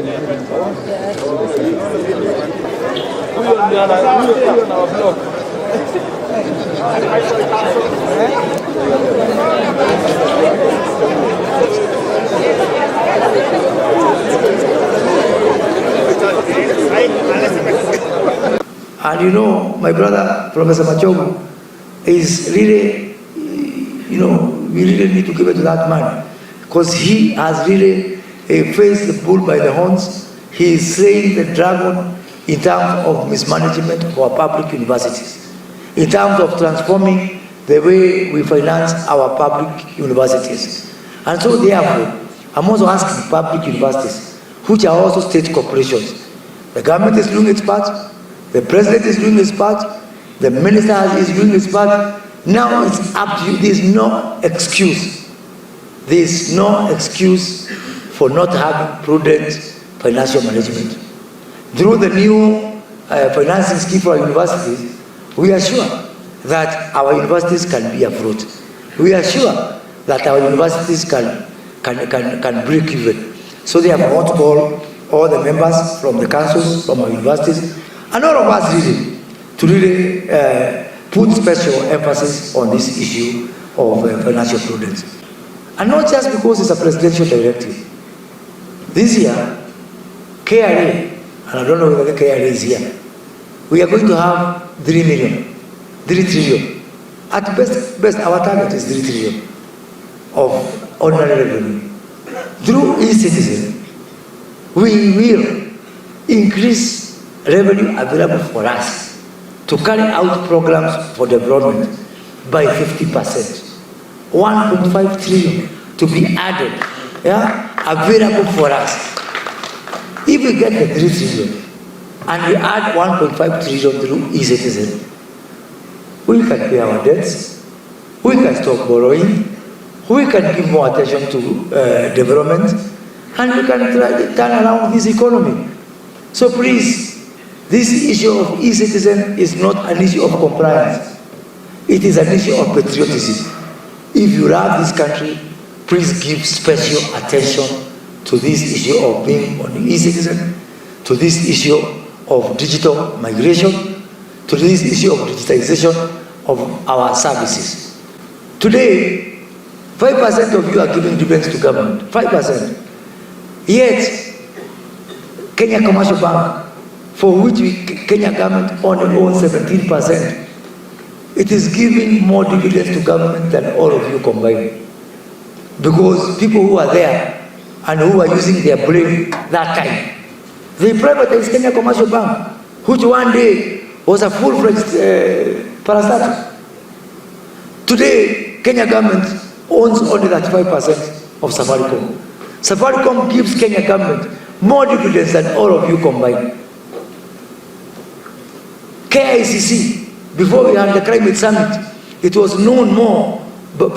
And you know, my brother, Professor Machogu, is really, you know, we really need to give it to that man, because he has really faced the bull by the horns. He is slaying the dragon in terms of mismanagement of our public universities, in terms of transforming the way we finance our public universities. And so therefore, I'm also asking public universities, which are also state corporations, the government is doing its part, the president is doing his part, the minister is doing his part. Now it's up to you. There is no excuse. There is no excuse for not having prudent financial management. Through the new financing scheme for our universities, we are sure that our universities can be afloat. We are sure that our universities can break even. So they have want to call all the members from the councils, from our universities, and all of us really, to really put special emphasis on this issue of financial prudence. And not just because it's a presidential directive. This year, KRA, and I don't know whether KRA is here, we are going to have 3 trillion. At best, our target is 3 trillion of ordinary revenue. Through e-citizen, we will increase revenue available for us to carry out programs for development by 50%. 1.5 trillion to be added, available for us. If we get the 3 trillion and we add 1.5 trillion through e-citizen, we can pay our debts, we can stop borrowing, we can give more attention to development, and we can try to turn around this economy. So please, this issue of e-citizen is not an issue of compliance. It is an issue of patriotism. If you love this country, please give special attention to this issue of being on e-citizen, to this issue of digital migration, to this issue of digitization of our services. Today, 5% of you are giving dividends to government, 5%. Yet, Kenya Commercial Bank, for which Kenya government only owns 17%, it is giving more dividends to government than all of you combined. Because people who are there and who are using their brain that time, they privatized Kenya Commercial Bank, which one day was a full-fledged parastatal. Today, Kenya government owns only 35% of Safaricom. Safaricom gives Kenya government more dividends than all of you combined. KICC, before we had the climate summit, it was known more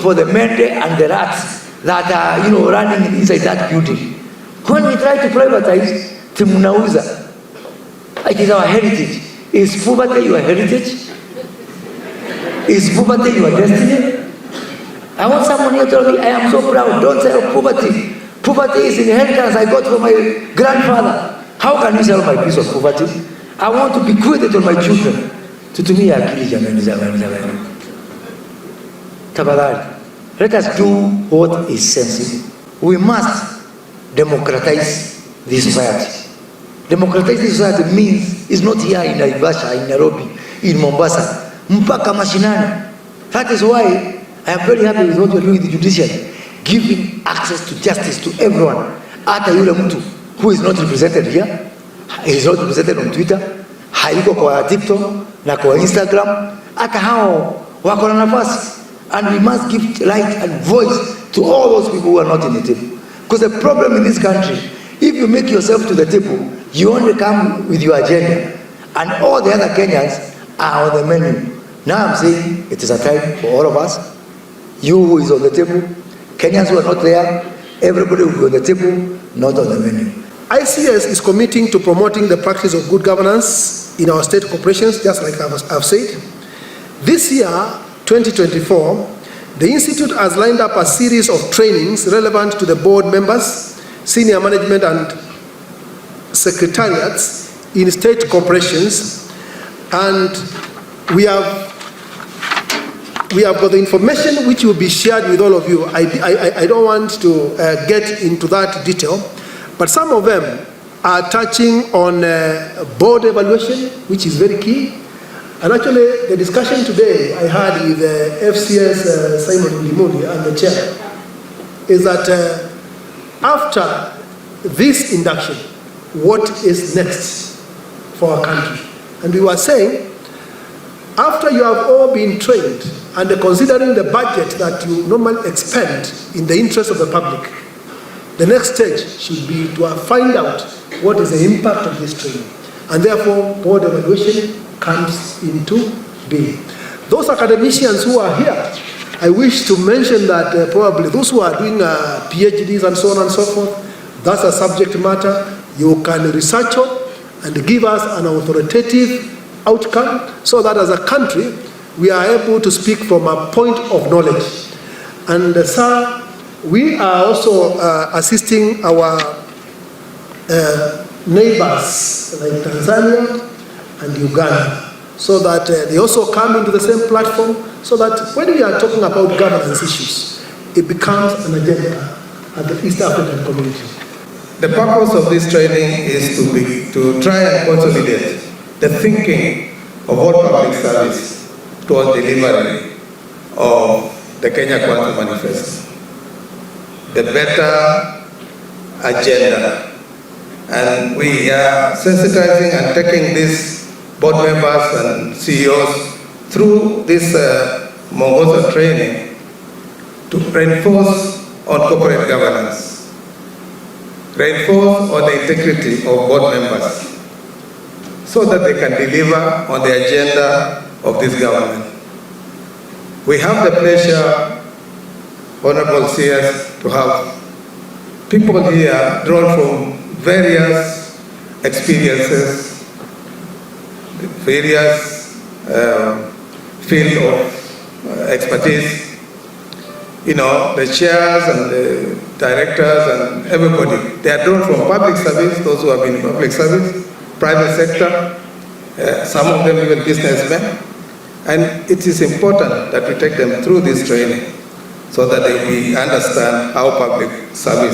for the mende and the rats that are, running inside that building. When we try to privatize, Timunauza, it is our heritage. Is poverty your heritage? Is poverty your destiny? I want someone here to tell me, I am so proud. Don't sell poverty. Poverty is inheritance I got from my grandfather. How can you sell my piece of poverty? I want to bequeath it to my children. Tutumia akili jamani. Tafadhali, let us do what is sensible. We must democratize this society. Democratize this society means it's not here in Naivasha, in Nairobi, in Mombasa, mpaka mashinani. That is why I am very happy with what we are doing with the judiciary, giving access to justice to everyone. Hata yule mtu who is not represented here, he is not represented on Twitter, hayuko kwa TikTok na kwa Instagram, hata hao wako na nafasi. And we must give light and voice to all those people who are not in the table. Because the problem in this country, if you make yourself to the table, you only come with your agenda, and all the other Kenyans are on the menu. Now I'm saying it is a time for all of us. You who is on the table, Kenyans who are not there, everybody will be on the table, not on the menu. ICS is committing to promoting the practice of good governance in our state corporations, just like I've said. This year, 2024, the Institute has lined up a series of trainings relevant to the board members, senior management and secretariats in state corporations, and we have got the information which will be shared with all of you. I don't want to get into that detail, but some of them are touching on board evaluation, which is very key. And actually, the discussion today I had with FCS Simon Limudi and the chair is that after this induction, what is next for our country? And we were saying, after you have all been trained and considering the budget that you normally expend in the interest of the public, the next stage should be to find out what is the impact of this training. And therefore, board evaluation comes into being. Those academicians who are here, I wish to mention that probably those who are doing PhDs and so on and so forth, that's a subject matter you can research on and give us an authoritative outcome so that as a country, we are able to speak from a point of knowledge. And sir, we are also assisting our neighbors like Tanzania and Uganda, so that they also come into the same platform, so that when we are talking about governance issues, it becomes an agenda at the East African community. The purpose of this training is to try and consolidate the thinking of all public service towards delivery of the Kenya Kwanza Manifesto, the better agenda. And we are sensitizing and taking these board members and CEOs through this Mongoza training to reinforce on corporate governance, reinforce on the integrity of board members, so that they can deliver on the agenda of this government. We have the pleasure, Honorable CS, to have people here drawn from various experiences, various field of expertise. You know, the chairs and the directors and everybody, they are drawn from public service, those who have been in public service, private sector, some of them even businessmen. And it is important that we take them through this training so that they understand how public service